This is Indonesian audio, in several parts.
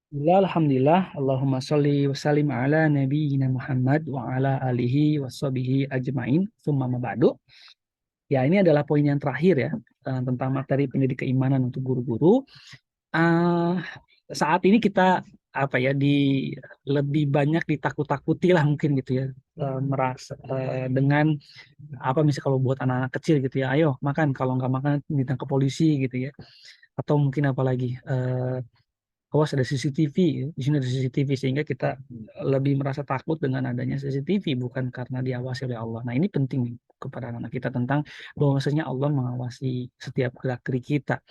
Alhamdulillah, Allahumma sholli wa sallim ala nabiyyina Muhammad wa ala alihi wa sahbihi ajma'in. Tsumma ma ba'du. Ya, ini adalah poin yang terakhir ya, tentang materi pendidik keimanan untuk guru-guru. Eh, Saat ini kita apa ya lebih banyak ditakut-takuti lah mungkin gitu ya, merasa dengan apa misalnya kalau buat anak-anak kecil gitu ya, ayo makan, kalau nggak makan ditangkap polisi gitu ya, atau mungkin apalagi awas ada CCTV, di sini ada CCTV, sehingga kita lebih merasa takut dengan adanya CCTV, bukan karena diawasi oleh Allah. Nah, ini penting nih kepada anak-anak kita tentang bahwasanya Allah mengawasi setiap gerak-gerik kita.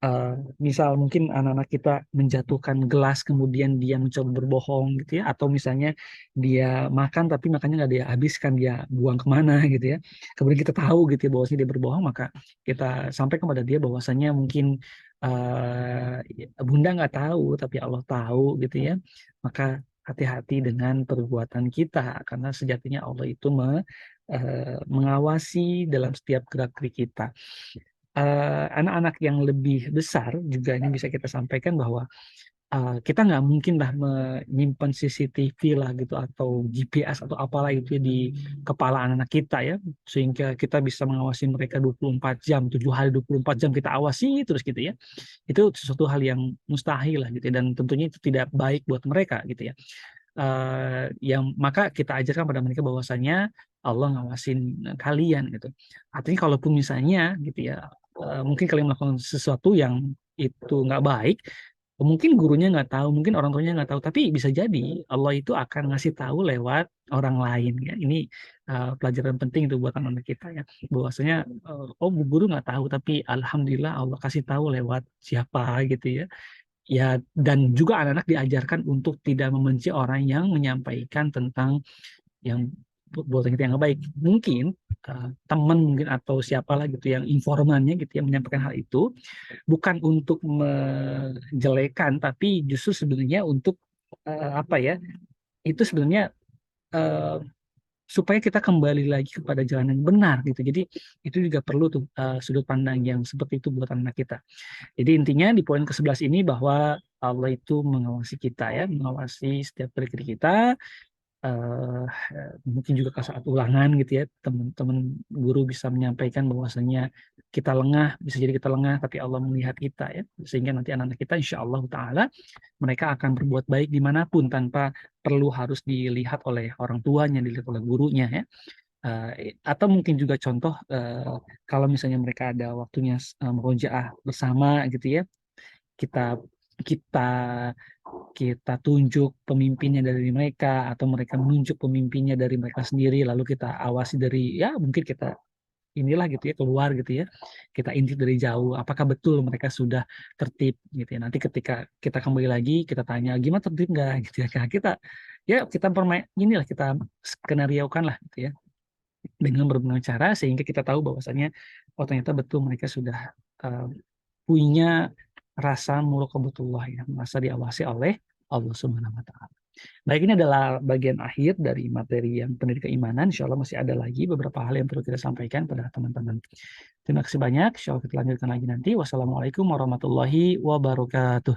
Eh, Misal mungkin anak-anak kita menjatuhkan gelas kemudian dia mencoba berbohong gitu ya, atau misalnya dia makan tapi makannya nggak dia habiskan, dia buang kemana gitu ya, kemudian kita tahu gitu ya bahwasanya dia berbohong, maka kita sampaikan kepada dia bahwasanya mungkin bunda nggak tahu tapi Allah tahu gitu ya, maka hati-hati dengan perbuatan kita, karena sejatinya Allah itu mengawasi dalam setiap gerak-gerik kita. Anak-anak yang lebih besar juga ini bisa kita sampaikan bahwa kita nggak mungkin lah menyimpan CCTV lah gitu, atau GPS atau apalah itu ya di kepala anak-anak kita ya, sehingga kita bisa mengawasi mereka 24 jam, 7 hari 24 jam kita awasi terus gitu ya. Itu sesuatu hal yang mustahil lah gitu ya, dan tentunya itu tidak baik buat mereka gitu ya. Yang maka kita ajarkan pada mereka bahwasanya Allah ngawasin kalian gitu. Artinya kalaupun misalnya gitu ya, mungkin kalian melakukan sesuatu yang itu nggak baik, mungkin gurunya nggak tahu, mungkin orang tuanya nggak tahu, tapi bisa jadi Allah itu akan ngasih tahu lewat orang lain ya. Ini pelajaran penting itu buat anak-anak kita ya. Bahwasanya oh bu guru nggak tahu, tapi alhamdulillah Allah kasih tahu lewat siapa gitu ya. Ya, dan juga anak-anak diajarkan untuk tidak membenci orang yang menyampaikan tentang yang buatan kita yang nggak baik. Mungkin teman mungkin atau siapalah gitu yang informannya gitu yang menyampaikan hal itu bukan untuk menjelekan, tapi justru sebenarnya untuk apa ya? Itu sebenarnya eh, supaya kita kembali lagi kepada jalan yang benar gitu. Jadi itu juga perlu tuh sudut pandang yang seperti itu buat anak kita. Jadi intinya di poin ke-11 ini bahwa Allah itu mengawasi kita ya, mengawasi setiap diri kita. eh Mungkin juga ke saat ulangan gitu ya, teman-teman guru bisa menyampaikan bahwasanya kita lengah, bisa jadi kita lengah, tapi Allah melihat kita ya, sehingga nanti anak-anak kita insya Allah Ta'ala mereka akan berbuat baik dimanapun tanpa perlu harus dilihat oleh orang tuanya, dilihat oleh gurunya ya. Atau mungkin juga contoh, kalau misalnya mereka ada waktunya merojaah bersama gitu ya, kita kita kita tunjuk pemimpinnya dari mereka, atau mereka menunjuk pemimpinnya dari mereka sendiri, lalu kita awasi dari ya mungkin kita inilah gitu ya, keluar gitu ya, kita intip dari jauh apakah betul mereka sudah tertib gitu ya. Nanti ketika kita kembali lagi kita tanya gimana, tertib nggak gitu ya. Nah, kita permain inilah, kita skenariokan lah gitu ya, dengan berbagai cara, sehingga kita tahu bahwasannya oh ternyata betul mereka sudah uh, punya rasa muraqabatullah ya, merasa diawasi oleh Allah Subhanahu wa taala. Baik, ini adalah bagian akhir dari materi yang pendidikan keimanan. Insya Allah masih ada lagi beberapa hal yang perlu kita sampaikan pada teman-teman. Terima kasih banyak. Insya Allah kita lanjutkan lagi nanti. Wassalamualaikum warahmatullahi wabarakatuh.